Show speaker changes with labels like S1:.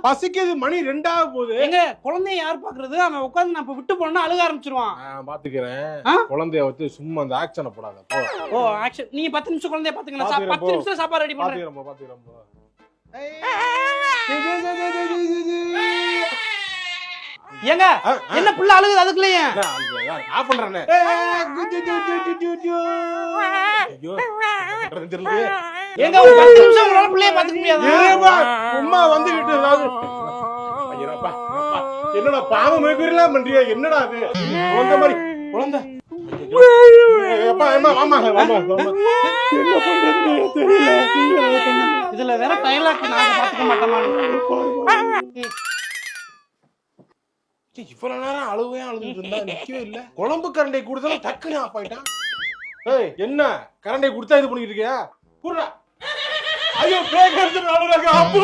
S1: பசிக்குது, மணி 2 ஆக போகுது.
S2: எங்க குழந்தைய யார் பாக்குறது? அவன் உட்காந்து நான் விட்டு போனா அழுக ஆரம்பிச்சிருவான்.
S1: நான் பாத்துக்கிறேன். குழந்தைய வச்சு சும்மா அந்த ஆக்ஷனை போடாத போ.
S2: ஓ ஆக்ஷன். நீங்க 10 நிமிஷம் குழந்தைய பாத்துக்கலாம். 10 நிமிஷத்துல சாப்பாடு ரெடி பண்றேன்.
S1: பாத்துக்கிறேன் போ.
S2: ஏங்க என்ன புள்ள அழுகுது அதுக்குள்ளயே?
S1: ஆஃப் பண்றேனே. ஐயோ தெரியல.
S2: ஏங்க ஒரு 10 நிமிஷம் உங்களால புள்ளைய பாத்துக்க முடியாதா?
S1: அம்மா வந்துகிட்டு ஐயப்பா என்னடா பாவம் மேய்க்கிறலாம் பண்றியா? என்னடா அது குழந்தை மாதிரி குழந்தை. அப்பா அம்மா வாமா வாமா என்ன பண்றதுன்னு தெரியல.
S2: இதுல வேற டைலாக் நாங்க பாத்துக்க மாட்டோமா?
S1: இவ்வளவு நேரம் அழுதுட்டு இருந்தா நிக்கவே இல்ல. குழம்பு கரண்டை கொடுத்தாலும் டக்குன்னு ஆஃப் ஆயிட்டான். ஏய் என்ன கரண்டை கொடுத்தா இது பண்ணிட்டு இருக்கியா? புடுடா. ஐயோ பேய் கடிச்சு அழுறாங்க. அப்பா